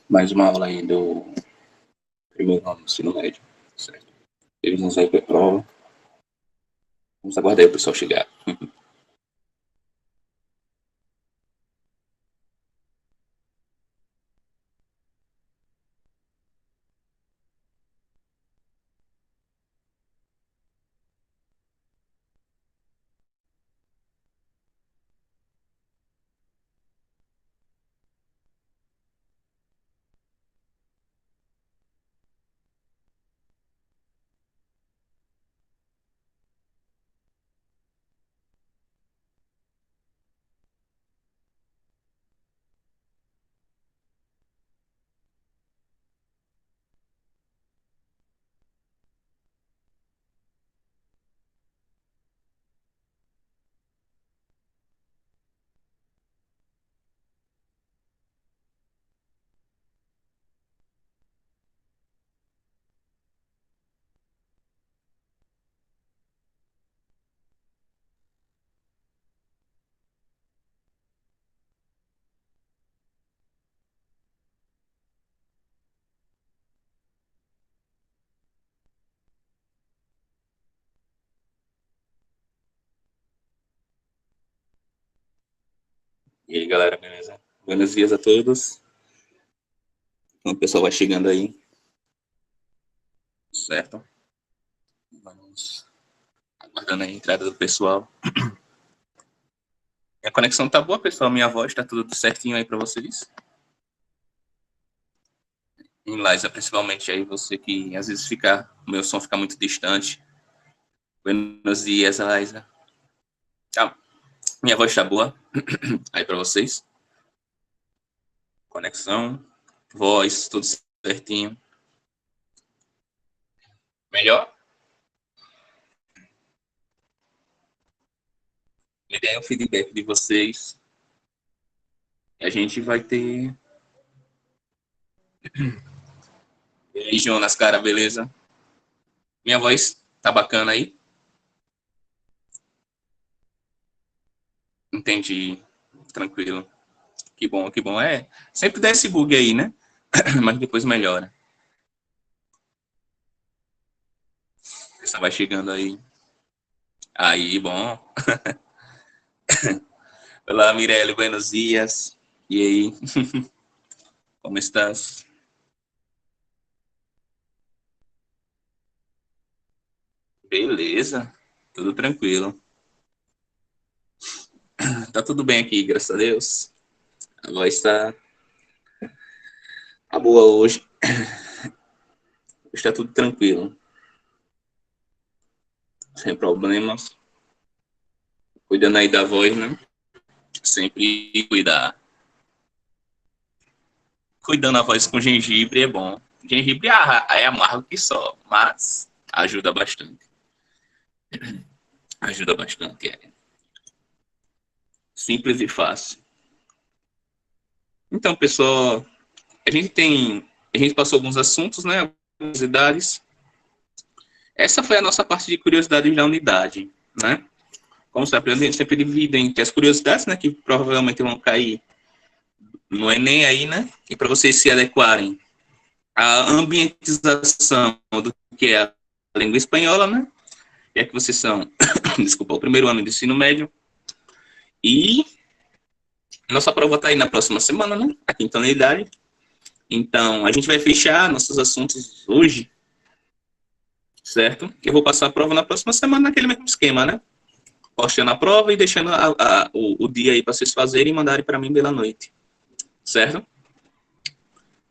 Mais uma aula aí do primeiro ano do ensino médio, certo? Eles vão sair para a prova. Vamos aguardar aí o pessoal chegar. E aí, galera, beleza? Buenos dias a todos. Então, o pessoal vai chegando aí, certo? Vamos aguardando a entrada do pessoal. A conexão tá boa, pessoal? Minha voz tá tudo certinho aí para vocês? Em Liza, principalmente aí, você que às vezes o meu som fica muito distante. Buenos dias, Liza. Minha voz tá boa aí para vocês? Conexão, voz, tudo certinho. Melhor? Me deem o feedback de vocês. E a gente vai ter... E aí, Jonas, cara, beleza? Minha voz tá bacana aí? Entendi. Tranquilo. Que bom, que bom. Sempre dá esse bug aí, né? Mas depois melhora. Você vai chegando aí. Aí, bom. Olá, Mirelle, buenos dias. E aí? Como estás? Beleza. Tudo tranquilo. Tá tudo bem aqui, graças a Deus. A voz tá boa hoje. Está tudo tranquilo. Sem problemas. Cuidando aí da voz, né? Sempre cuidar. Cuidando a voz com gengibre é bom. Gengibre é amargo que só, mas ajuda bastante. Ajuda bastante, é. Simples e fácil. Então, pessoal, a gente passou alguns assuntos, né? Algumas idades. Essa foi a nossa parte de curiosidades da unidade, né? Como sempre, a gente sempre divide entre as curiosidades, né? Que provavelmente vão cair no Enem aí, né? E para vocês se adequarem à ambientização do que é a língua espanhola, né? É que vocês são, desculpa, o primeiro ano de ensino médio. E nossa prova está aí na próxima semana, né? A quinta unidade. Então, a gente vai fechar nossos assuntos hoje, certo? Eu vou passar a prova na próxima semana naquele mesmo esquema, né? Postando a prova e deixando o dia aí para vocês fazerem e mandarem para mim pela noite, certo?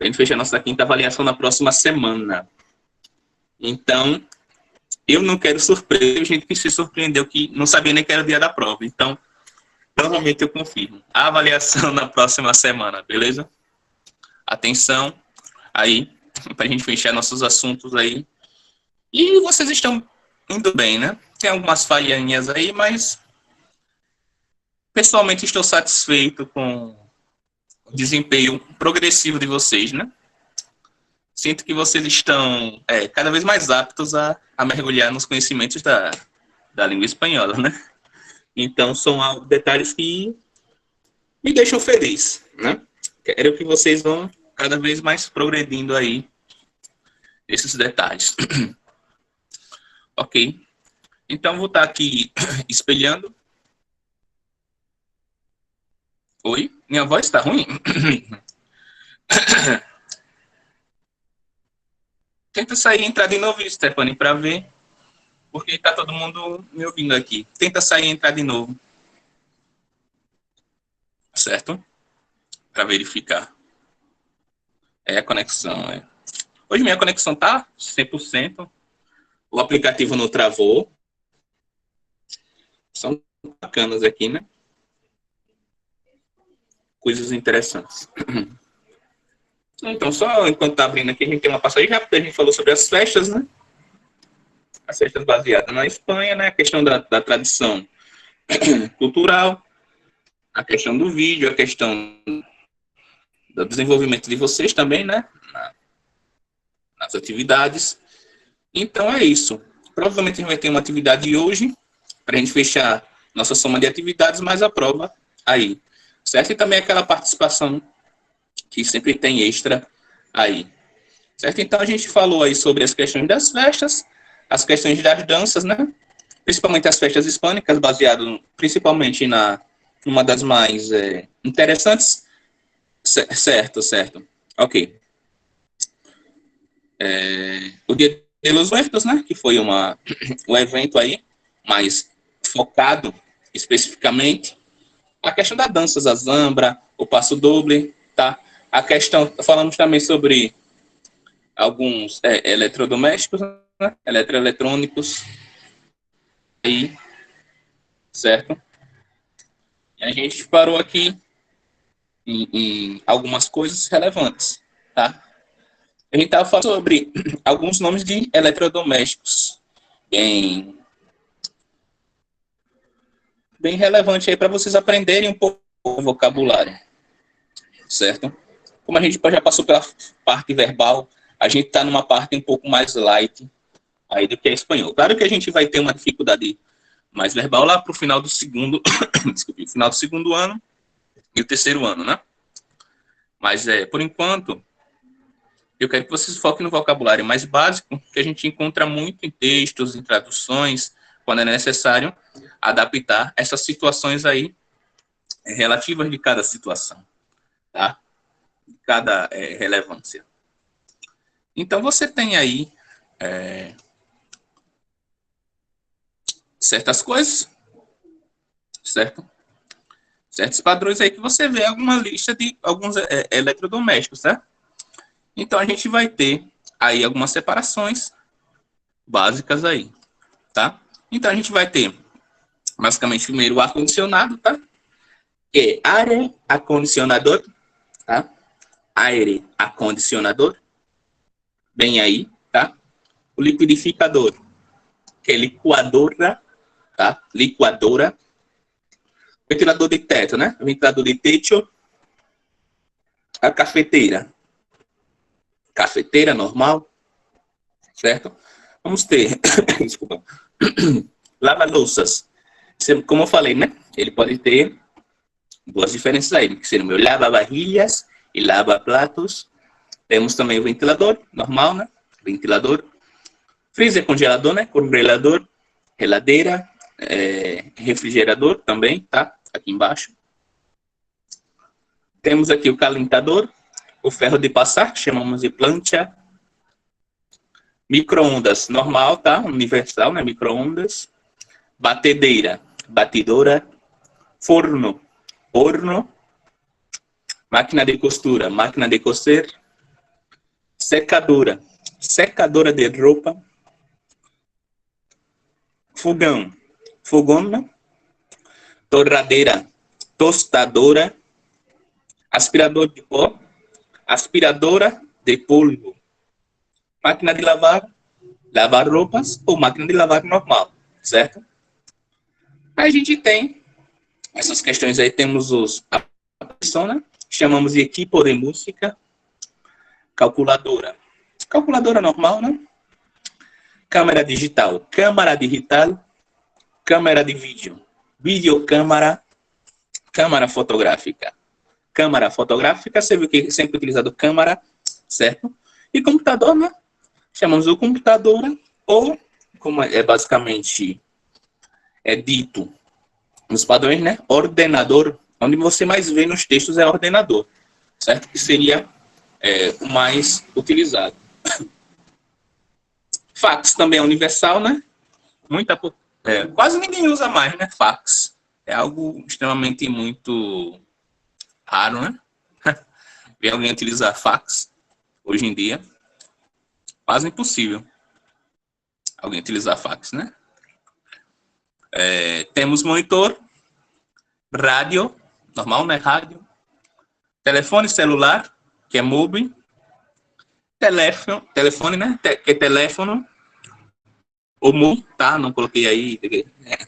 A gente fecha a nossa quinta avaliação na próxima semana. Então, eu não quero surpresa, a gente que se surpreendeu que não sabia nem que era o dia da prova. Então, provavelmente eu confirmo. A avaliação na próxima semana, beleza? Atenção aí, para a gente fechar nossos assuntos aí. E vocês estão indo bem, né? Tem algumas falhinhas aí, mas pessoalmente estou satisfeito com o desempenho progressivo de vocês, né? Sinto que vocês estão cada vez mais aptos a mergulhar nos conhecimentos da língua espanhola, né? Então, são detalhes que me deixam feliz, né? Quero que vocês vão cada vez mais progredindo aí esses detalhes. Ok? Então, vou estar aqui espelhando. Oi? Minha voz está ruim? Tenta sair e entrar de novo, Stephanie, para ver. Porque está todo mundo me ouvindo aqui. Tenta sair e entrar de novo. Certo? Para verificar. É a conexão. É. Hoje minha conexão tá 100%. O aplicativo não travou. São bacanas aqui, né? Coisas interessantes. Então, só enquanto tá abrindo aqui, a gente tem uma passagem rápida. A gente falou sobre as festas, né? As festas baseadas na Espanha, né? A questão da tradição cultural, a questão do vídeo, a questão do desenvolvimento de vocês também, né? Nas atividades. Então, é isso. Provavelmente a gente vai ter uma atividade hoje, para a gente fechar nossa soma de atividades, mais a prova aí. Certo? E também aquela participação que sempre tem extra aí. Certo? Então, a gente falou aí sobre as questões das festas, as questões das danças, né? Principalmente as festas hispânicas, baseado principalmente numa das mais interessantes. Certo. Ok. O Dia de los Muertos, né? Que foi um evento aí mais focado especificamente. A questão da dança, a zambra, o passo doble, tá? A questão, falamos também sobre alguns eletrodomésticos, né? Eletroeletrônicos, aí, certo? E a gente parou aqui em algumas coisas relevantes, tá? A gente estava falando sobre alguns nomes de eletrodomésticos, bem relevante aí para vocês aprenderem um pouco o vocabulário, certo? Como a gente já passou pela parte verbal, a gente está numa parte um pouco mais light aí do que é espanhol. Claro que a gente vai ter uma dificuldade mais verbal lá para o final do segundo, desculpe, final do segundo ano e o terceiro ano, né? Mas, por enquanto, eu quero que vocês foquem no vocabulário mais básico, que a gente encontra muito em textos, em traduções, quando é necessário adaptar essas situações aí relativas de cada situação, tá? De cada relevância. Então, você tem aí certas coisas, certo? Certos padrões aí que você vê alguma lista de alguns eletrodomésticos, tá? Então, a gente vai ter aí algumas separações básicas aí, tá? Então, a gente vai ter, basicamente, primeiro o ar-condicionado, tá? Que é aire acondicionador, tá? Aire acondicionador, bem aí, tá? O liquidificador, que é liquadora, tá? Liquadora. Ventilador de teto, né? Ventilador de techo. A cafeteira. Cafeteira normal, certo? Vamos ter, desculpa, lava-louças. Como eu falei, né? Ele pode ter duas diferenças aí, que seria o meu lava-varilhas e lava-pratos. Temos também o ventilador normal, né? Ventilador. Freezer, congelador, né? Congelador, geladeira, refrigerador também, tá? Aqui embaixo. Temos aqui o calentador, o ferro de passar, que chamamos de plancha. Micro-ondas normal, tá? Universal, né? Micro-ondas. Batedeira, batidora. Forno, horno. Máquina de costura, máquina de coser. Secadora, secadora de roupa. Fogão, fogona. Torradeira, tostadora. Aspirador de pó, aspiradora de polvo. Máquina de lavar, lavar roupas ou máquina de lavar normal, certo? Aí a gente tem essas questões aí, temos a opção, né? Chamamos de equipo de música, calculadora. Calculadora normal, né? Câmera digital, câmera de vídeo, videocâmara, Câmara fotográfica. Câmara fotográfica, você viu que é sempre utilizado câmara, certo? E computador, né? Chamamos o computador, ou, como é basicamente dito nos padrões, né? Ordenador, onde você mais vê nos textos é ordenador, certo? Que seria o mais utilizado. Fax também é universal, né? Quase ninguém usa mais, né? Fax. É algo extremamente muito raro, né? Ver alguém utilizar fax hoje em dia. Quase impossível alguém utilizar fax, né? Temos monitor, rádio, normal, né? Rádio. Telefone celular, que é MOBI. Telefone, né? Que é teléfono. O MOBI, tá? Não coloquei aí,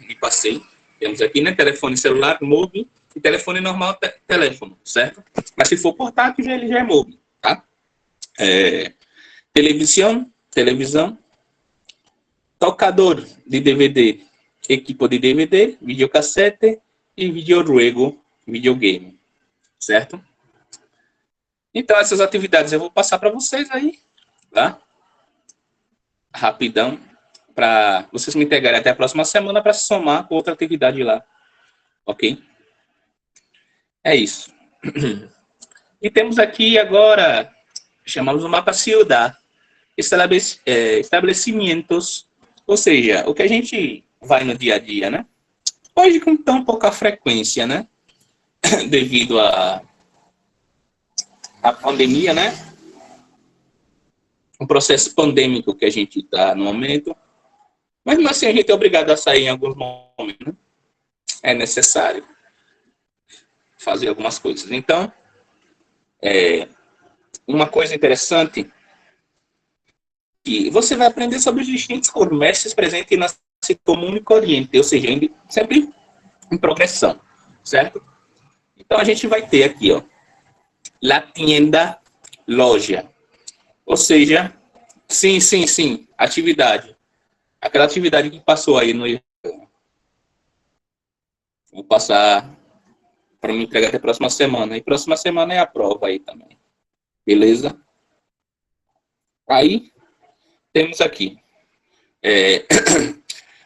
me passei. Temos aqui, né? Telefone celular, MOBI. E telefone normal, teléfono, certo? Mas se for portátil, ele já é MOBI, tá? Televisão. Tocador de DVD, equipo de DVD, videocassete e videogame, certo? Então, essas atividades eu vou passar para vocês aí, tá? Rapidão, para vocês me integrarem até a próxima semana para se somar com outra atividade lá, ok? É isso. E temos aqui agora, chamamos o mapa ciudad, estabelecimentos, ou seja, o que a gente vai no dia a dia, né? Hoje com tão pouca frequência, né? Devido à pandemia, né? Um processo pandêmico que a gente está no momento. Mas assim, a gente é obrigado a sair em alguns momentos, né? É necessário fazer algumas coisas. Então, uma coisa interessante que você vai aprender sobre os distintos comércios presentes na Comum e Corriente, ou seja, sempre em progressão, certo? Então, a gente vai ter aqui, ó, la tienda, loja. Ou seja, sim, atividade. Aquela atividade que passou aí no... Vou passar para me entregar até a próxima semana. E próxima semana é a prova aí também. Beleza? Aí, temos aqui.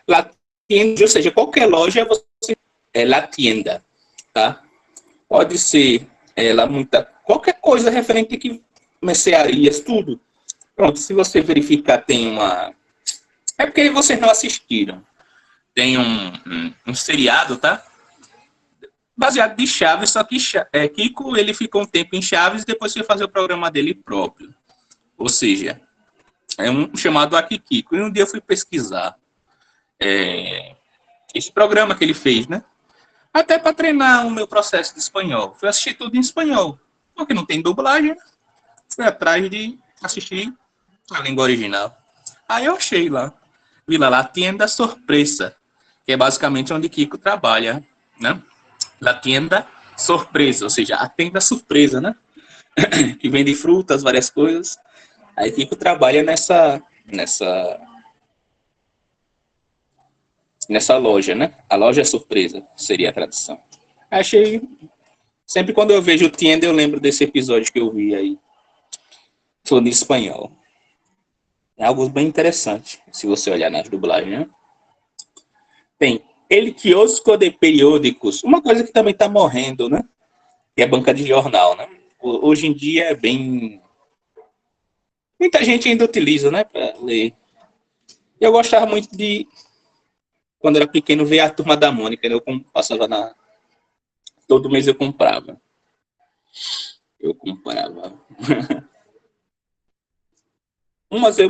La tienda, ou seja, qualquer loja você la tienda, tá? Pode ser qualquer coisa referente aqui, mercearias, tudo. Pronto, se você verificar, tem uma... É porque vocês não assistiram. Tem um seriado, tá? Baseado de Chaves, só que Kiko, ele ficou um tempo em Chaves e depois foi fazer o programa dele próprio. Ou seja, é um chamado Akikiko. E um dia eu fui pesquisar esse programa que ele fez, né? Até para treinar o meu processo de espanhol. Fui assistir tudo em espanhol. Porque não tem dublagem, né? Fui atrás de assistir a língua original. Aí eu achei lá. Vi lá, Tienda Sorpresa, que é basicamente onde Kiko trabalha, né? La Tienda Sorpresa, ou seja, a tenda surpresa, né? Que vende frutas, várias coisas. Aí Kiko trabalha nessa loja, né? A loja surpresa seria a tradução. Achei... Sempre quando eu vejo o Tienda, eu lembro desse episódio que eu vi aí. Falando em espanhol. É algo bem interessante, se você olhar nas dublagens, né? Tem El Quiosco de Periódicos, uma coisa que também está morrendo, né? Que é a banca de jornal, né? Hoje em dia é bem... Muita gente ainda utiliza, né? Para ler. Eu gostava muito de... Quando era pequeno, ver a Turma da Mônica, né? Eu passava na... Todo mês eu comprava.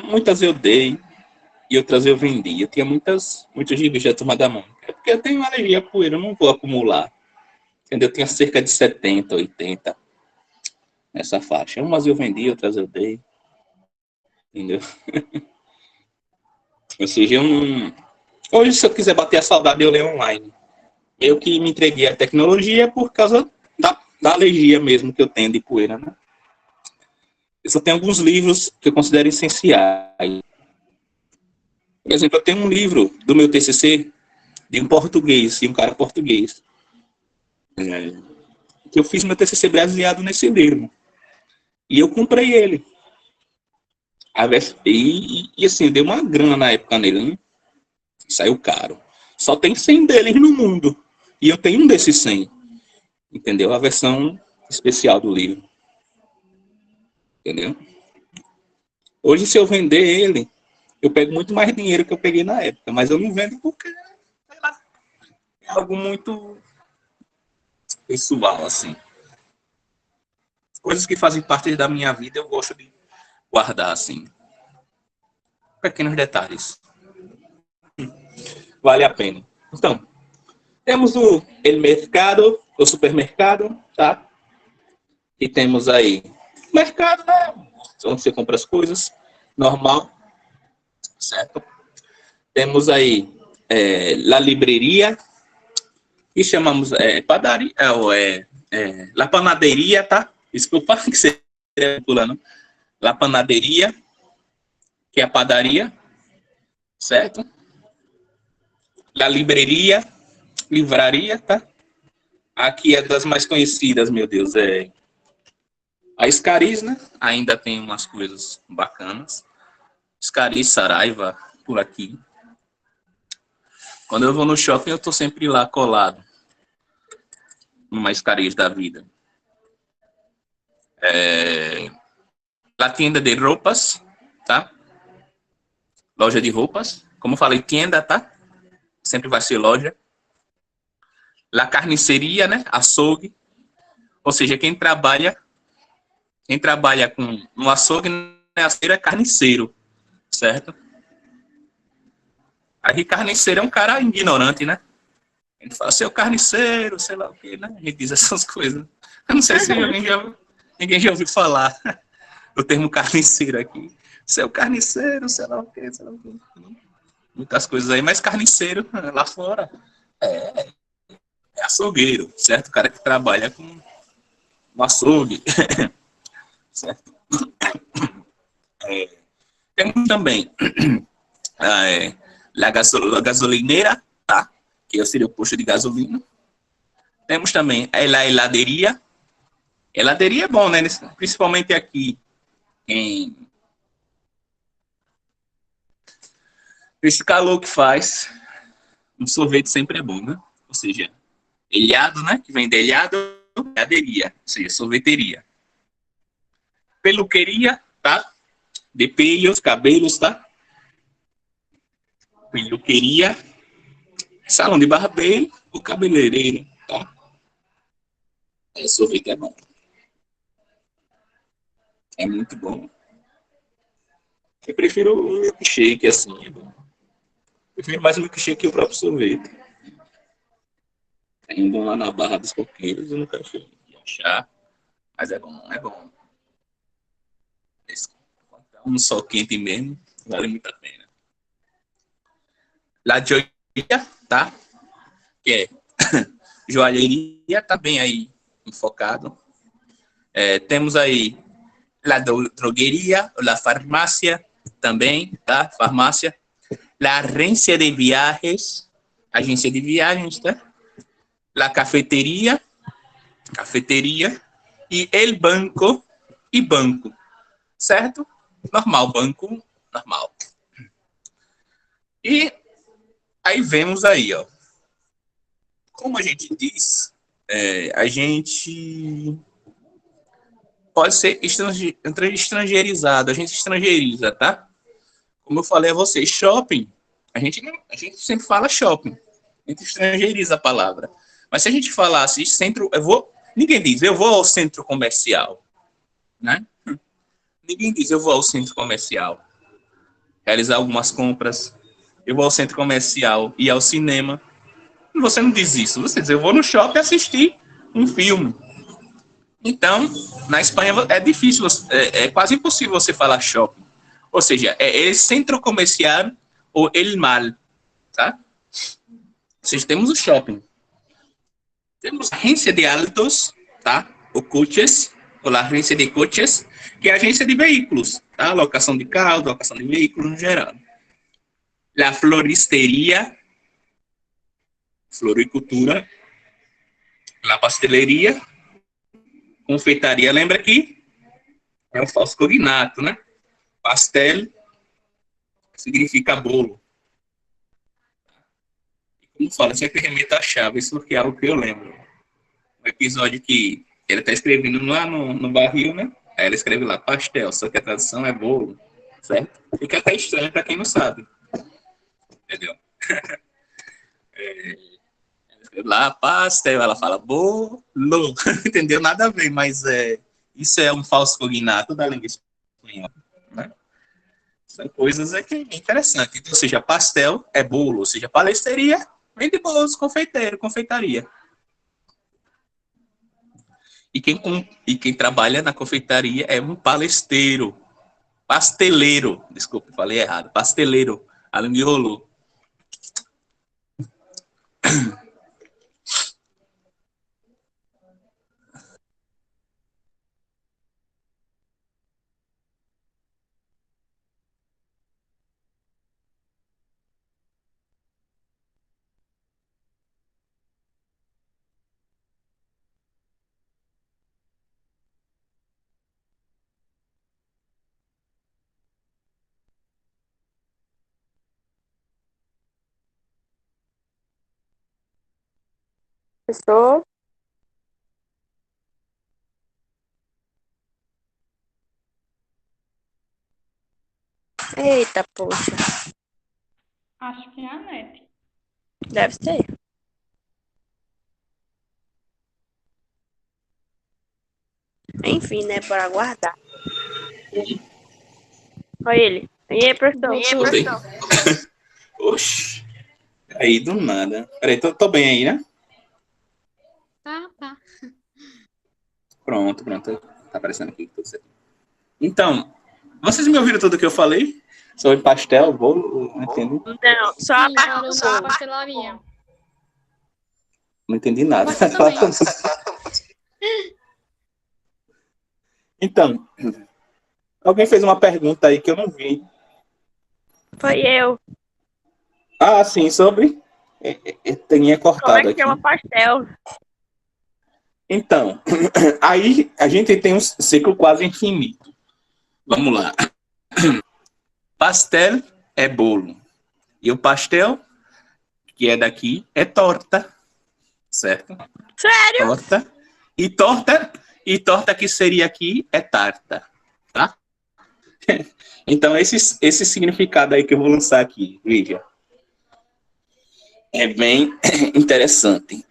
Muitas eu dei e outras eu vendi. Eu tinha muitos gibis da Turma da Mônica. É porque eu tenho alergia a poeira, eu não vou acumular. Entendeu? Eu tinha cerca de 70, 80 nessa faixa. Umas eu vendi, outras eu dei. Entendeu? Ou seja, eu não... Hoje, se eu quiser bater a saudade, eu leio online. Eu que me entreguei à tecnologia por causa da alergia mesmo que eu tenho de poeira, né? Eu só tenho alguns livros que eu considero essenciais. Por exemplo, eu tenho um livro do meu TCC de um português, de um cara português. que eu fiz meu TCC baseado nesse livro. E eu comprei ele. E assim, deu uma grana na época nele, né? Saiu caro. Só tem 100 deles no mundo. E eu tenho um desses 100. Entendeu? A versão especial do livro. Entendeu? Hoje, se eu vender ele, eu pego muito mais dinheiro que eu peguei na época. Mas eu não vendo porque, sei lá, é algo muito pessoal, assim. Coisas que fazem parte da minha vida, eu gosto de guardar, assim. Pequenos detalhes. Vale a pena. Então, temos o mercado, o supermercado, tá? E temos aí mercado, né? Onde você compra as coisas, normal, certo? Temos aí la libreria, que chamamos padaria, la panaderia, tá? Desculpa, que você pulando. La panaderia, que é a padaria, certo? La libreria, livraria, tá? Aqui é das mais conhecidas, meu Deus, a Escariz, né? Ainda tem umas coisas bacanas. Escariz, Saraiva, por aqui. Quando eu vou no shopping, eu tô sempre lá colado. Numa Escariz da vida. La tienda de roupas, tá? Loja de roupas. Como eu falei, tienda, tá? Sempre vai ser loja. La carniceria, né? Açougue. Ou seja, quem trabalha com um açougue, né? É carniceiro, certo? Aí carniceiro é um cara ignorante, né? Ele fala, seu carniceiro, sei lá o quê, né? A gente diz essas coisas. Eu não sei se ninguém já ouviu falar do termo carniceiro aqui. Seu carniceiro, sei lá o quê, sei lá o quê. Muitas coisas aí, mas carniceiro lá fora é açougueiro, certo? O cara que trabalha com um açougue, certo? Temos também a gasolineira, tá? Que seria o posto de gasolina. Temos também a heladeria. Heladeria é bom, né? Principalmente aqui em esse calor que faz, um sorvete sempre é bom, né? Ou seja, helado, né? Que vem de helado, heladeria, ou seja, sorveteria. Peluqueria, tá? De pelos, cabelos, tá? Peluqueria, salão de barbeiro, o cabeleireiro, tá? Sorvete é bom. É muito bom. Eu prefiro o milkshake, assim, é bom. Eu prefiro mais o milkshake que o próprio sorvete. Ainda lá na Barra dos Coqueiros, eu nunca fui achar. Mas é bom, é bom. Um sol quente mesmo, vale muito a pena. La joia, tá? Que é joalheria, tá bem aí enfocado. Temos aí la drogueria, la farmácia também, tá? Farmácia. La agência de viagens, tá? La cafeteria, e el banco, e banco, certo? Normal, banco, normal. E aí vemos aí, ó. Como a gente diz, a gente pode ser estrangeirizado, a gente estrangeiriza, tá? Como eu falei a vocês, shopping, a gente sempre fala shopping, a gente estrangeiriza a palavra. Mas se a gente falasse centro, ninguém diz, eu vou ao centro comercial, né? Ninguém diz, eu vou ao centro comercial realizar algumas compras, eu vou ao centro comercial e ao cinema. Você não diz isso, você diz, eu vou no shopping assistir um filme. Então, na Espanha é difícil, é quase impossível você falar shopping. Ou seja, é centro comercial ou el mal, tá? Ou seja, temos o shopping. Temos a agência de autos, tá? O coches, ou a agência de coches, que é a agência de veículos, tá? Locação de carro, locação de veículos no geral. La floristeria, floricultura. La pasteleria, confeitaria, lembra que é um falso cognato, né? Pastel significa bolo. Como fala, sempre remeta à chave, isso que é algo que eu lembro. Um episódio que ele tá escrevendo lá no barril, né? Aí ele escreve lá pastel, só que a tradução é bolo, certo? Fica até estranho para quem não sabe, entendeu? Lá, pastel, ela fala bolo, entendeu? Nada a ver, mas isso é um falso cognato da língua espanhola, né? São coisas que é interessante. Então, ou seja, pastel é bolo, ou seja, palesteria vem de bolos, confeiteiro, confeitaria. E quem trabalha na confeitaria é um palesteiro, pasteleiro, desculpa, falei errado, pasteleiro, a língua enrolou. Estou. Eita, poxa. Acho que é a NET. Deve ser. Enfim, né? Bora aguardar. Olha ele. E aí, professor? Bem. Oxi, aí do nada. Peraí, tô bem aí, né? Tá. Pronto. Tá aparecendo aqui tudo certo. Então, vocês me ouviram tudo que eu falei? Sobre pastel, bolo, não entendi. Não, só a Sim, parte falou do da bolo. pastelaria. Não entendi nada. Você também. Então, alguém fez uma pergunta aí que eu não vi. Foi eu. Ah, sim, sobre. Tinha Como é cortado que aqui. chama pastel? Então, aí a gente tem um ciclo quase infinito. Vamos lá. Pastel é bolo. E o pastel, que é daqui, é torta. Certo? Sério? Torta. E torta que seria aqui é tarta. Tá? Então, esse significado aí que eu vou lançar aqui, veja. É bem interessante.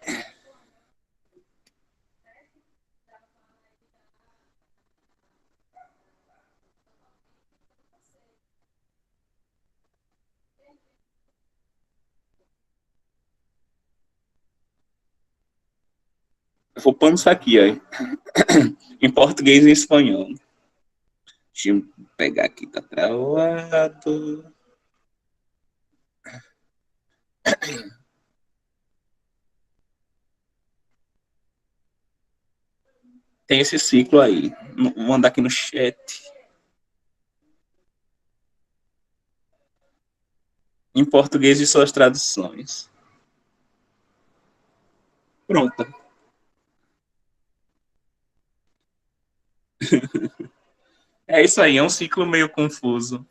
Eu vou pôr isso aqui, ó. Em português e em espanhol. Deixa eu pegar aqui, tá travado. Tem esse ciclo aí. Vou mandar aqui no chat. Em português e suas traduções. Pronto. É isso aí, é um ciclo meio confuso.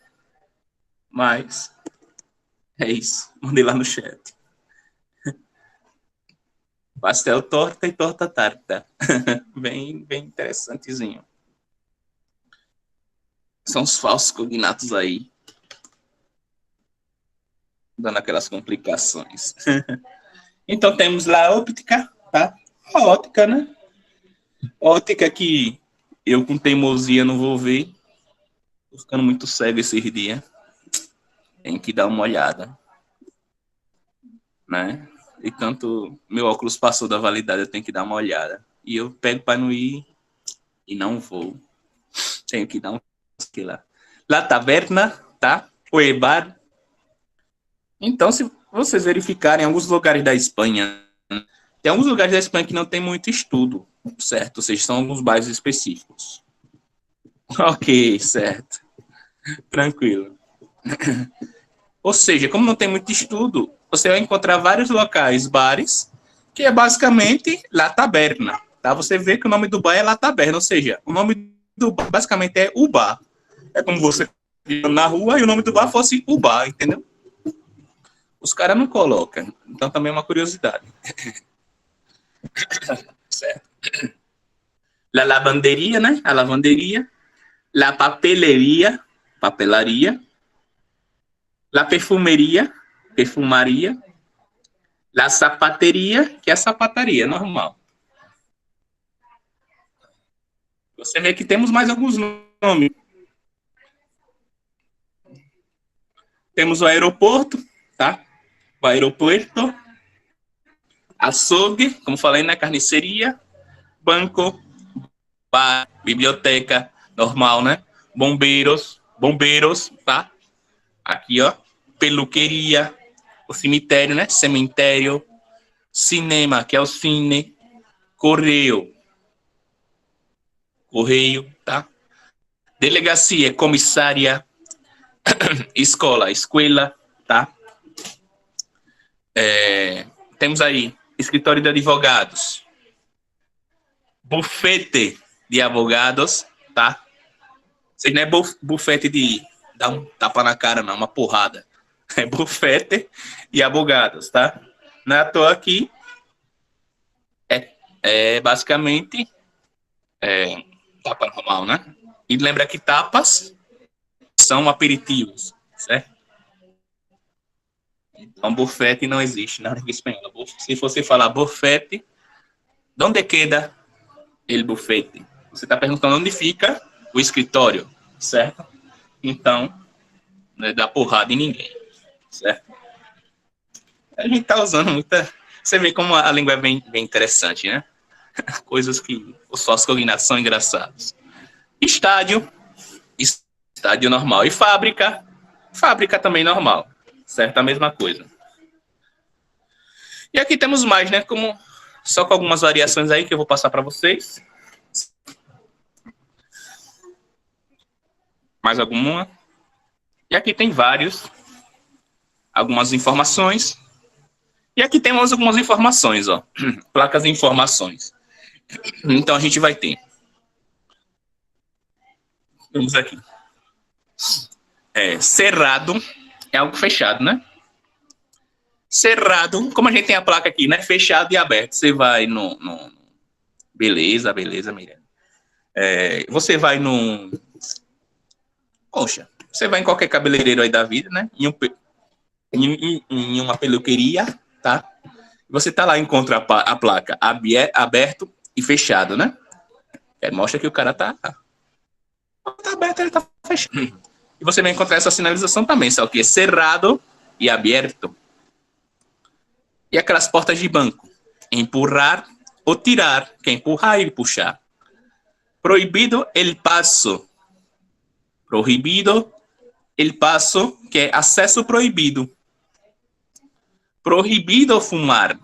Mas é isso. Mandei lá no chat. Pastel torta e torta tarta. Bem interessantezinho. São os falsos cognatos aí. Dando aquelas complicações. Então temos lá a óptica, tá? A ótica, né? Ótica que eu com teimosia não vou ver. Tô ficando muito cego esses dias. Tem que dar uma olhada. Né? E tanto meu óculos passou da validade, eu tenho que dar uma olhada. E eu pego para não ir e não vou. Tenho que dar um lá. La taverna, tá? O bar. Então, se vocês verificarem alguns lugares da Espanha, tem alguns lugares da Espanha que não tem muito estudo, certo? Ou seja, são alguns bairros específicos. Ok, certo. Tranquilo. Ou seja, como não tem muito estudo, você vai encontrar vários locais, bares, que é basicamente La Taberna. Tá? Você vê que o nome do bar é La Taberna, ou seja, o nome do bar basicamente é o bar. É como você na rua e o nome do bar fosse o bar, entendeu? Os caras não colocam. Então também é uma curiosidade. Certo. La lavanderia, né? A lavanderia. La papeleria, papelaria. La perfumeria, perfumaria. La sapateria, que é a sapataria, normal. Você vê que temos mais alguns nomes. Temos o aeroporto, tá? O aeroporto. Açougue, como falei, né? Carniceria. Banco. Bar, biblioteca, normal, né? Bombeiros, tá? Aqui, ó. Peluqueria. O cemitério, né? Cemitério. Cinema, que é o cine. Correio, tá? Delegacia, comissária. Escola, tá? Temos aí escritório de advogados. Bufete de advogados, tá? Isso não é bufete de dar um tapa na cara, não, uma porrada. É bufete de advogados, tá? Não é à toa aqui. Basicamente tapa normal, né? E lembra que tapas são aperitivos, certo? Então, bufete não existe na língua espanhola. Se você falar bufete, onde queda el bufete? Você está perguntando onde fica o escritório, certo? Então, não é dar porrada em ninguém, certo? A gente está usando muita... Você vê como a língua é bem interessante, né? Coisas que os sócios cognatos são engraçados. Estádio normal. E fábrica também normal, certo? A mesma coisa. E aqui temos mais, né? Só com algumas variações aí que eu vou passar para vocês. Mais alguma? E aqui tem algumas informações. E aqui temos algumas informações, ó. Placas de informações. Então a gente vai ter. Vamos aqui. Cerrado é algo fechado, né? Cerrado, como a gente tem a placa aqui, né? Fechado e aberto. Você vai no... Beleza, Miriam. Você vai no... Poxa, você vai em qualquer cabeleireiro aí da vida, né? Em uma peluqueria, tá? Você tá lá e encontra a placa aberto e fechado, né? Mostra que o cara tá aberto, ele tá fechado. E você vai encontrar essa sinalização também, sabe o que? Cerrado e aberto. E aquelas portas de banco. Empurrar ou tirar, que é empurrar e puxar. Proibido el paso. Proibido el paso, que é acesso proibido. Proibido fumar.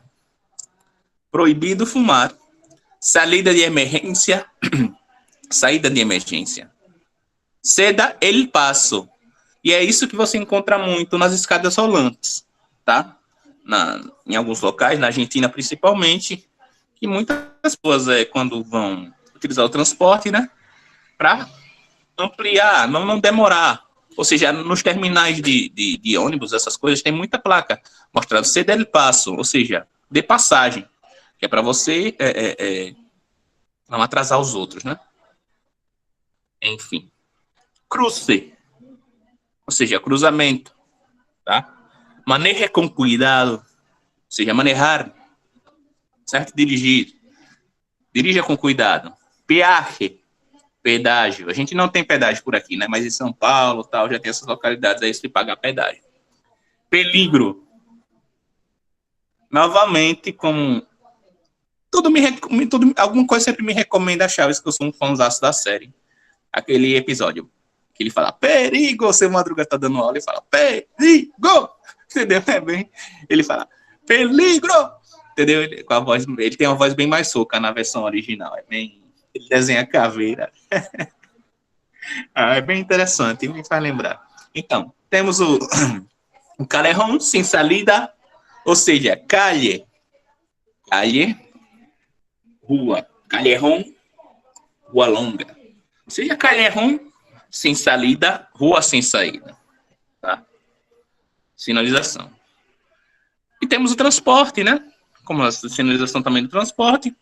Proibido fumar. Saída de emergência. Saída de emergência. Ceda el paso. E é isso que você encontra muito nas escadas rolantes, tá? Em alguns locais, na Argentina principalmente, que muitas pessoas, quando vão utilizar o transporte, né? Para ampliar, não demorar. Ou seja, nos terminais de ônibus, essas coisas, tem muita placa mostrando ceda el paso, ou seja, de passagem, que é para você não atrasar os outros, né? Enfim. Cruce, ou seja, cruzamento, tá? Maneje com cuidado, ou seja, manejar, certo? Dirigir. Dirija com cuidado. Peaje, pedágio. A gente não tem pedágio por aqui, né? Mas em São Paulo, tal, já tem essas localidades aí se pagar pedágio. Peligro. Novamente, como alguma coisa sempre me recomenda a Chaves, que eu sou um fãzaço da série. Aquele episódio que ele fala, perigo, seu Madruga tá dando aula e fala, perigo, entendeu? Ele fala, peligro, entendeu? Ele tem uma voz bem mais soca na versão original, ele desenha caveira. É bem interessante, me faz lembrar. Então, temos o Callejon sem salida, ou seja, calle Calle, rua. Callejon, rua longa. Ou seja, callejon, sem saída, rua sem saída. Tá? Sinalização. E temos o transporte, né? Como a sinalização também do transporte.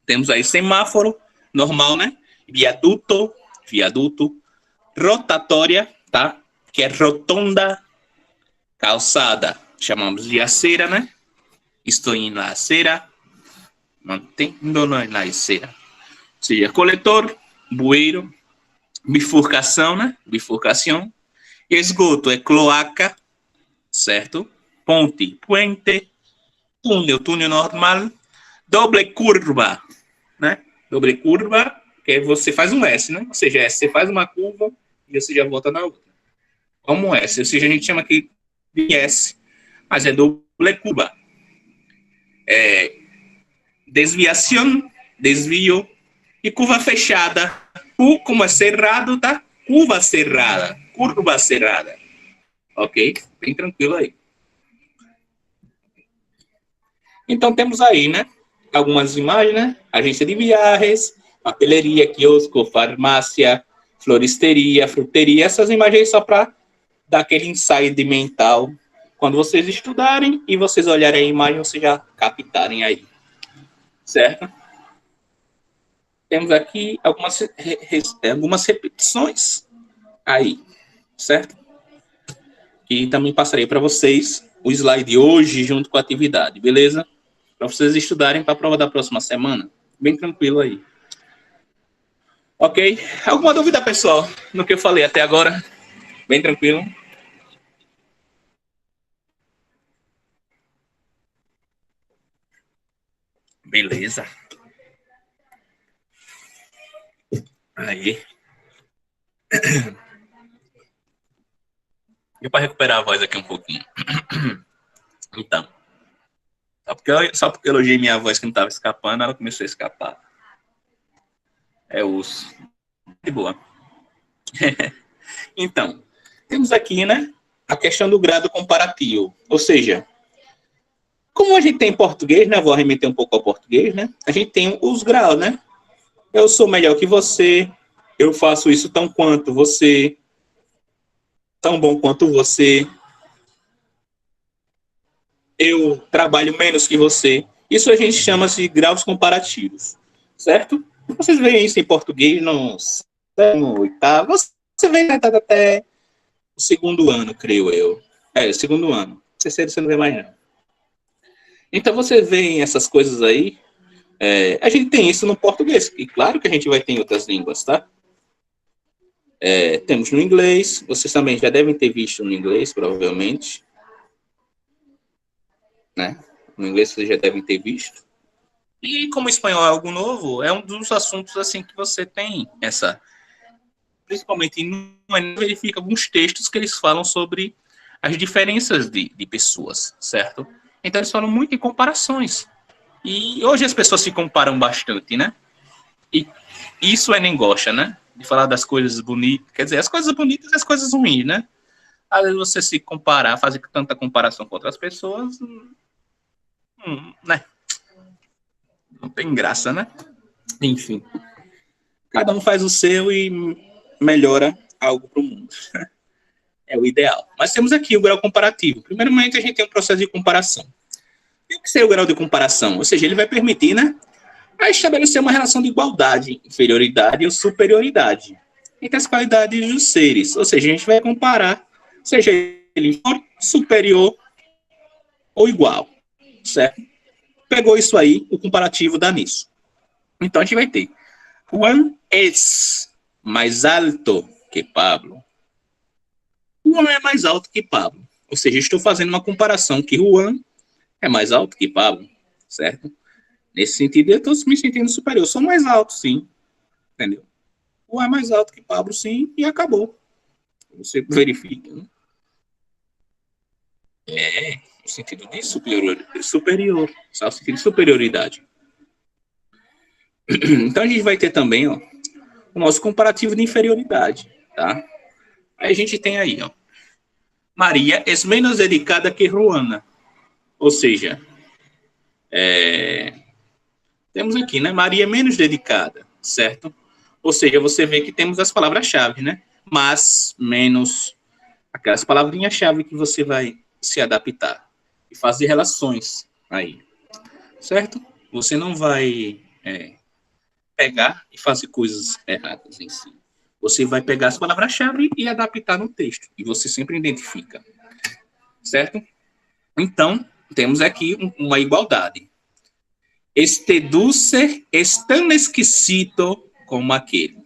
Temos aí semáforo, normal, né? Viaduto, rotatória, tá? Que é rotonda, calçada, chamamos de acera, né? Estou indo na acera, mantendo na acera. Ou seja, coletor, bueiro, bifurcação, né? Bifurcação. Esgoto é cloaca, certo? Ponte, puente, túnel normal, doble curva, né? Doble curva, que você faz um S, né? Ou seja, você faz uma curva e você já volta na outra. Como S, ou seja, a gente chama aqui de S, mas é doble curva. Desviação, desvio, e curva fechada. U como é cerrado, tá? Curva cerrada. Ok? Bem tranquilo aí. Então temos aí, né? Algumas imagens, né? Agência de viagens, papelaria, quiosco, farmácia, floristeria, fruteria. Essas imagens só para dar aquele insight mental. Quando vocês estudarem e vocês olharem a imagem, vocês já captarem aí. Certo? Temos aqui algumas repetições aí, certo? E também passarei para vocês o slide de hoje junto com a atividade, beleza? Para vocês estudarem para a prova da próxima semana. Bem tranquilo aí. Ok? Alguma dúvida, pessoal, no que eu falei até agora? Bem tranquilo? Beleza. Aí. E para recuperar a voz aqui um pouquinho. Então. Só porque eu elogiei minha voz que não estava escapando, ela começou a escapar. É osso. De boa. Então, temos aqui, né, a questão do grado comparativo. Ou seja, como a gente tem português, né, vou arremeter um pouco ao português, né, a gente tem os graus, né? Eu sou melhor que você, eu faço isso tão quanto você, tão bom quanto você, eu trabalho menos que você. Isso a gente chama de graus comparativos, certo? Vocês veem isso em português no oitavo, você vê até o segundo ano, creio eu. O segundo ano. Terceiro você não vê mais não. Então você vê essas coisas aí, a gente tem isso no português, e claro que a gente vai ter em outras línguas, tá? Temos no inglês, vocês também já devem ter visto no inglês, provavelmente. Né? No inglês vocês já devem ter visto. E como o espanhol é algo novo, é um dos assuntos assim que você tem essa... Principalmente verifica alguns textos que eles falam sobre as diferenças de pessoas, certo? Então eles falam muito em comparações. E hoje as pessoas se comparam bastante, né? E isso nem gosta, né? De falar das coisas bonitas, quer dizer, as coisas bonitas e as coisas ruins, né? Às vezes você se comparar, fazer tanta comparação com outras pessoas, né? Não tem graça, né? Enfim. Cada um faz o seu e melhora algo para o mundo. É o ideal. Mas temos aqui o grau comparativo. Primeiramente, a gente tem um processo de comparação. E o que seria o grau de comparação? Ou seja, ele vai permitir, né, a estabelecer uma relação de igualdade, inferioridade ou superioridade entre as qualidades dos seres. Ou seja, a gente vai comparar, seja ele superior ou igual, certo? Pegou isso aí, o comparativo dá nisso. Então, a gente vai ter Juan es mais alto que Pablo. Juan é mais alto que Pablo. Ou seja, estou fazendo uma comparação que Juan é mais alto que Pablo, certo? Nesse sentido, eu estou me sentindo superior. Eu sou mais alto, sim. Entendeu? Juan é mais alto que Pablo, sim, e acabou. Você verifica, né? No sentido de superior. Só no sentido de superioridade. Então, a gente vai ter também, ó, o nosso comparativo de inferioridade, tá? Aí a gente tem aí, ó, Maria é menos dedicada que Juana. Ou seja, Temos aqui, né? Maria menos dedicada, certo? Ou seja, você vê que temos as palavras-chave, né? Mas, menos, aquelas palavrinhas-chave que você vai se adaptar e fazer relações aí, certo? Você não vai pegar e fazer coisas erradas em si. Você vai pegar as palavras-chave e adaptar no texto. E você sempre identifica, certo? Então, temos aqui uma igualdade. Este dulce es tão esquisito como aquele.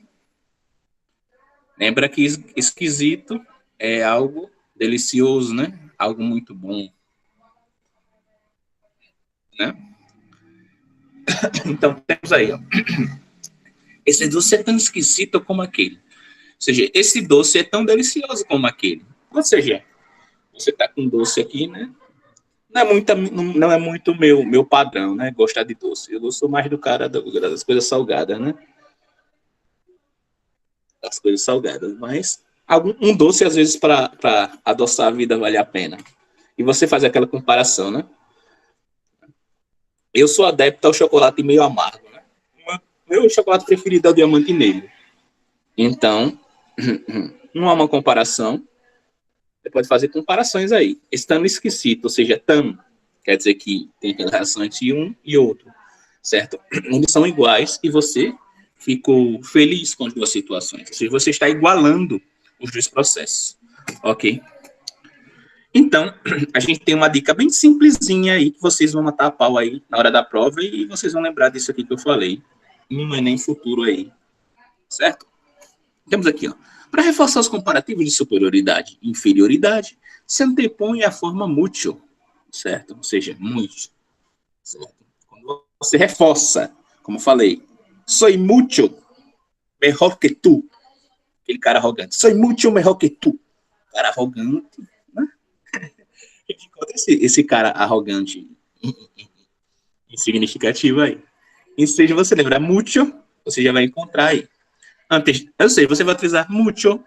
Lembra que esquisito é algo delicioso, né? Algo muito bom, né? Então, temos aí, ó. Esse doce é tão esquisito como aquele. Ou seja, esse doce é tão delicioso como aquele. Ou seja, você tá com doce aqui, né? Não é muito meu padrão, né? Gostar de doce. Eu sou mais do cara das coisas salgadas, né? Das coisas salgadas. Mas um doce, às vezes, para adoçar a vida, vale a pena. E você faz aquela comparação, né? Eu sou adepto ao chocolate meio amargo, né? Meu chocolate preferido é o diamante negro. Então, não há uma comparação. Você pode fazer comparações aí. Estando esquisito, ou seja, tam, quer dizer que tem relação entre um e outro, certo? Eles são iguais e você ficou feliz com as duas situações. Ou seja, você está igualando os dois processos, ok? Então, a gente tem uma dica bem simplesinha aí que vocês vão matar a pau aí na hora da prova e vocês vão lembrar disso aqui que eu falei. No Enem futuro aí, certo? Temos aqui, ó. Para reforçar os comparativos de superioridade e inferioridade, se antepõe a forma mútil, certo? Ou seja, muito, certo? Quando você reforça, como falei, soy mucho mejor que tu. Aquele cara arrogante. Soy mucho mejor que tu. Cara arrogante, né? Encontra esse cara arrogante e significativo aí. E seja você lembrar mucho, você já vai encontrar aí. Antes, eu sei, você vai utilizar mucho,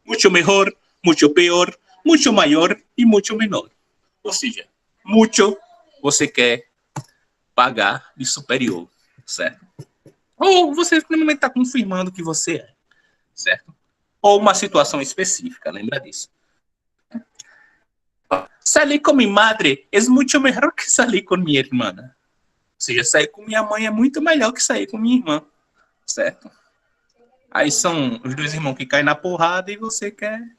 mucho mejor, mucho peor, mucho maior e mucho menor. Ou seja, mucho você quer pagar de superior, certo? Ou você simplesmente está confirmando que você é, certo? Ou uma situação específica, lembra disso. Salir com minha madre é muito melhor que salir com minha irmã. Ou seja, sair com minha mãe é muito melhor que sair com minha irmã, certo? Aí são os dois irmãos que caem na porrada e você quer.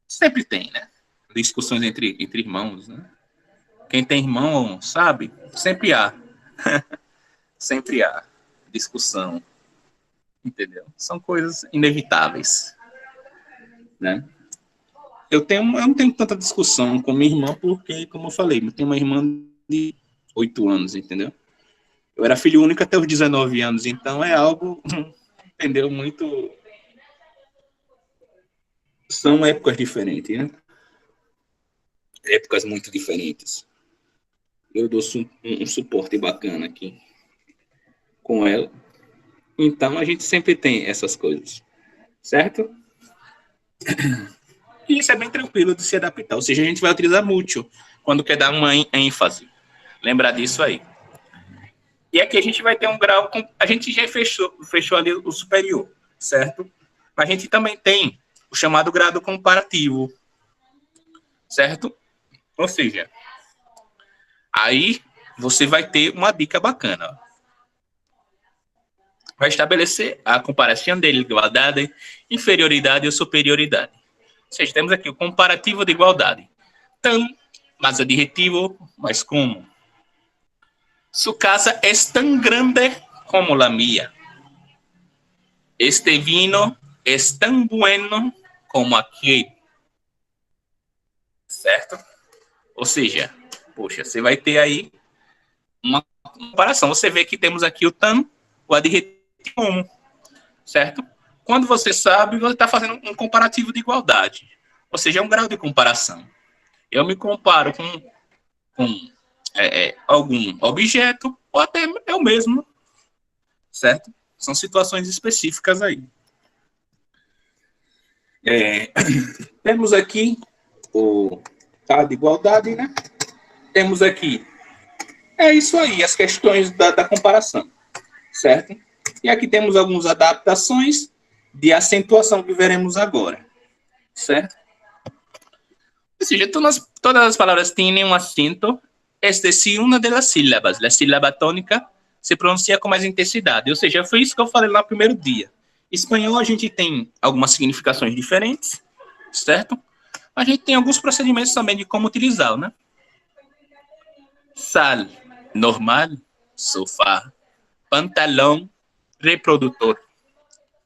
Sempre tem, né? Discussões entre irmãos, né? Quem tem irmão sabe, sempre há. Sempre há discussão, entendeu? São coisas inevitáveis, né? Eu não tenho tanta discussão com minha irmã porque, como eu falei, eu tenho uma irmã de 8 anos, entendeu? Eu era filho único até os 19 anos, então é algo, entendeu? Muito... São épocas diferentes, né? Épocas muito diferentes. Eu dou um suporte bacana aqui com ela. Então, a gente sempre tem essas coisas, certo? E isso é bem tranquilo de se adaptar. Ou seja, a gente vai utilizar mútil quando quer dar uma ênfase. Lembrar disso aí. E aqui a gente vai ter um grau... A gente já fechou ali o superior, certo? Mas a gente também tem o chamado grado comparativo, certo? Ou seja, aí você vai ter uma dica bacana. Vai estabelecer a comparação de igualdade, inferioridade ou superioridade. Ou seja, temos aqui o comparativo de igualdade. Tão, mais adjetivo, mais como. Su casa es tan grande como la mía. Este vino es tan bueno como aquele. Certo? Ou seja, poxa, você vai ter aí uma comparação. Você vê que temos aqui o tan, o adjetivo como, certo? Quando você sabe, você está fazendo um comparativo de igualdade. Ou seja, é um grau de comparação. Eu me comparo com algum objeto, ou até eu mesmo, certo? São situações específicas aí. Temos aqui o grau de igualdade, né? temos aqui, é isso aí, as questões da comparação, certo? E aqui temos algumas adaptações de acentuação que veremos agora, certo? Ou seja, todas as palavras têm um acento, es decir, uma das sílabas, a sílaba tônica, se pronuncia com mais intensidade. Ou seja, foi isso que eu falei lá no primeiro dia. Em espanhol, a gente tem algumas significações diferentes, certo? A gente tem alguns procedimentos também de como utilizá-lo, né? Sal, normal, sofá, pantalão, reprodutor,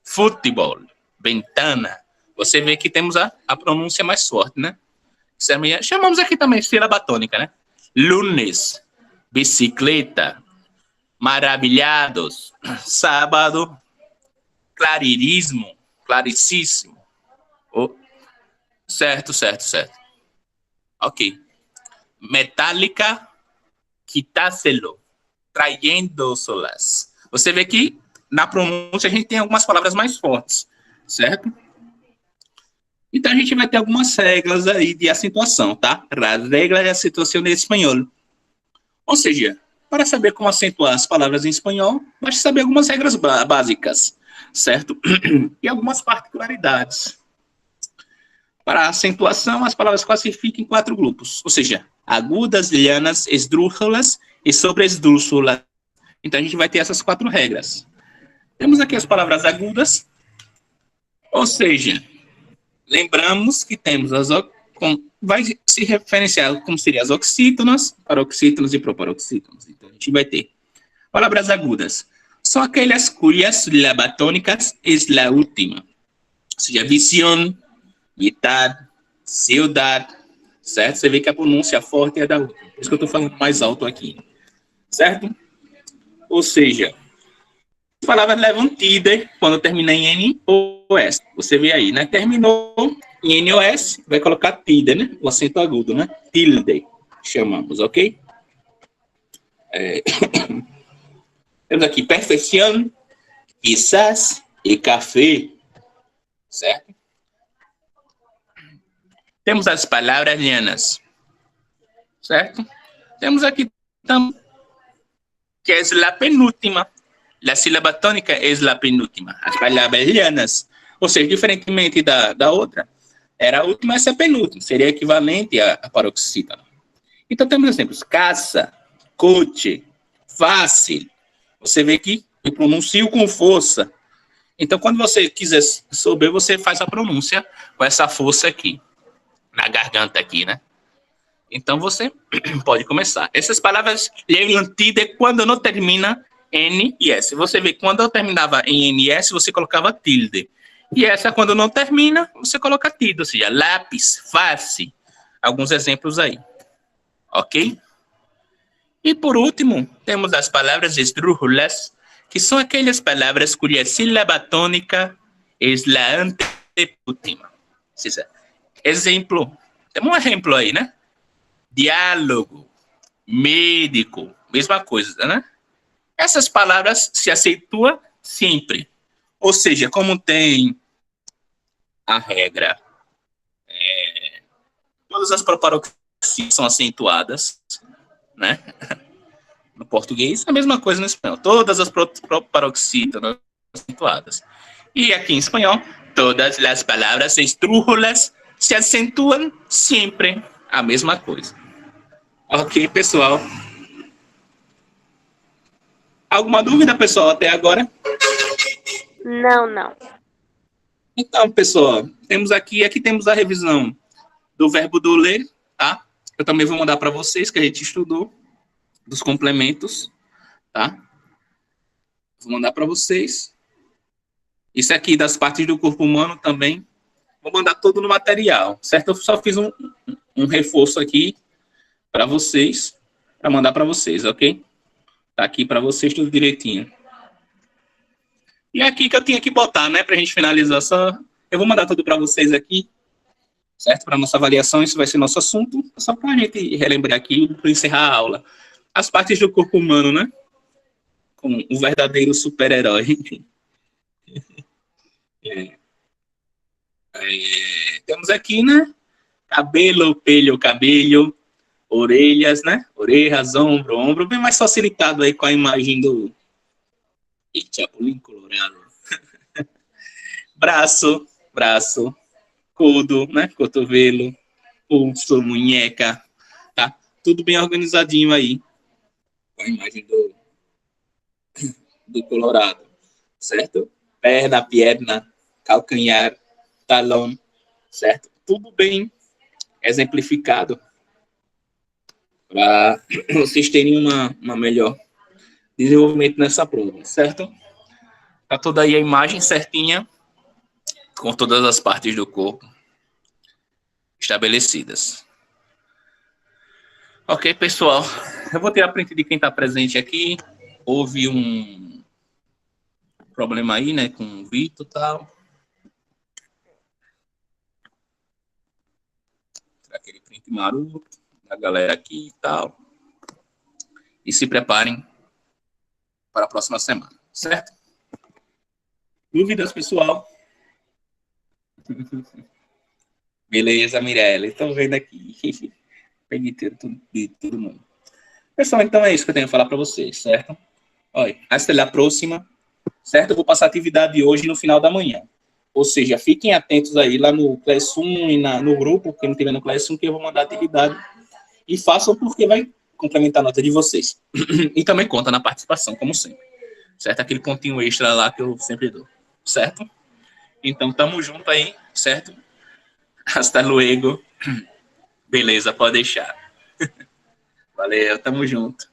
futebol, ventana. Você vê que temos a pronúncia mais forte, né? Chamamos aqui também sílaba tônica, né? Lunes, bicicleta, maravilhados, sábado, clarirismo, claricíssimo. Oh, certo. Ok. Metálica, quitárselo, trayéndoselas. Você vê que na pronúncia a gente tem algumas palavras mais fortes, certo? Então a gente vai ter algumas regras aí de acentuação, tá? As regras de acentuação em espanhol. Ou seja, para saber como acentuar as palavras em espanhol, basta saber algumas regras básicas, certo? E algumas particularidades. Para a acentuação, as palavras classificam em 4 grupos, ou seja, agudas, llanas, esdrúxulas e sobresdrúxulas. Então a gente vai ter essas 4 regras. Temos aqui as palavras agudas, ou seja, lembramos que temos vai se referenciar como seriam as oxítonas, paroxítonas e proparoxítonas. Então, a gente vai ter palavras agudas. São aquelas cujas sílaba tônicas é a última. Ou seja, visión, mitad, ciudad, certo? Você vê que a pronúncia forte é da última. Por isso que eu estou falando mais alto aqui. Certo? Ou seja, as palavras levam tilde quando termina em N ou S. Você vê aí, né? Terminou em N ou S, vai colocar tilde, né? O acento agudo, né? Tilde, chamamos, ok? Temos aqui perfeição, quizás e café, certo? Temos as palavras llanas, certo? Temos aqui também, que é a penúltima. A sílaba tônica é a penúltima. As palavras llanas, ou seja, diferentemente da outra, era a última, essa é a penúltima, seria equivalente à paroxítona. Então temos exemplos, casa, coche, fácil. Você vê que eu pronuncio com força. Então quando você quiser souber, você faz a pronúncia com essa força aqui, na garganta aqui, né? Então você pode começar. Essas palavras levam tilde quando não termina N e S. Você vê que quando eu terminava em N e S, você colocava tilde. E essa, quando não termina, você coloca tilde, ou seja, lápis, face. Alguns exemplos aí. Ok? E por último, temos as palavras esdrúxulas, que são aquelas palavras cuja sílaba tônica é a antepenúltima. Exemplo. Temos um exemplo aí, né? Diálogo, médico, mesma coisa, né? Essas palavras se acentuam sempre. Ou seja, como tem a regra, todas as proparoxítonas são acentuadas, né? No português, a mesma coisa no espanhol. Todas as proparoxítonas são acentuadas. E aqui em espanhol, todas as palavras esdrúxulas se acentuam sempre a mesma coisa. Ok, pessoal? Alguma dúvida, pessoal, até agora? Não. Então, pessoal, aqui temos a revisão do verbo do ler, tá? Eu também vou mandar para vocês, que a gente estudou, dos complementos, tá? Vou mandar para vocês. Isso aqui das partes do corpo humano também. Vou mandar todo no material, certo? Eu só fiz um reforço aqui para vocês, para mandar para vocês, ok? Tá aqui para vocês tudo direitinho. E aqui que eu tinha que botar, né, para a gente finalizar só. Eu vou mandar tudo para vocês aqui, certo? Para nossa avaliação, isso vai ser nosso assunto, só para a gente relembrar aqui, para encerrar a aula. As partes do corpo humano, né? Com o verdadeiro super-herói. Temos aqui, né? Cabelo, pelho, cabello, orelhas, né? Orelhas, ombro bem mais facilitado aí com a imagem do Chapolin Colorado. Braço, codo, né? Cotovelo, pulso, munheca, tá? Tudo bem organizadinho aí com a imagem do Colorado, certo? Perna, calcanhar, talão, certo? Tudo bem exemplificado para vocês terem uma melhor desenvolvimento nessa prova, certo? Tá toda aí a imagem certinha, com todas as partes do corpo estabelecidas. Ok, pessoal. Eu vou ter a print de quem está presente aqui. Houve um problema aí, né, com o Vitor e tal. Aquele print maroto da galera aqui e tal. E se preparem para a próxima semana, certo? Dúvidas, pessoal? Beleza, Mirella. Estou vendo aqui. Peguei de todo mundo. Pessoal, então é isso que eu tenho a falar para vocês, certo? Olha, a próxima, certo? Eu vou passar a atividade hoje no final da manhã. Ou seja, fiquem atentos aí lá no Classroom e no grupo, quem não tiver no Classroom, que eu vou mandar a atividade. E façam porque vai complementar a nota de vocês. E também conta na participação, como sempre. Certo? Aquele pontinho extra lá que eu sempre dou. Certo? Então, tamo junto aí, certo? Hasta luego. Beleza, pode deixar. Valeu, tamo junto.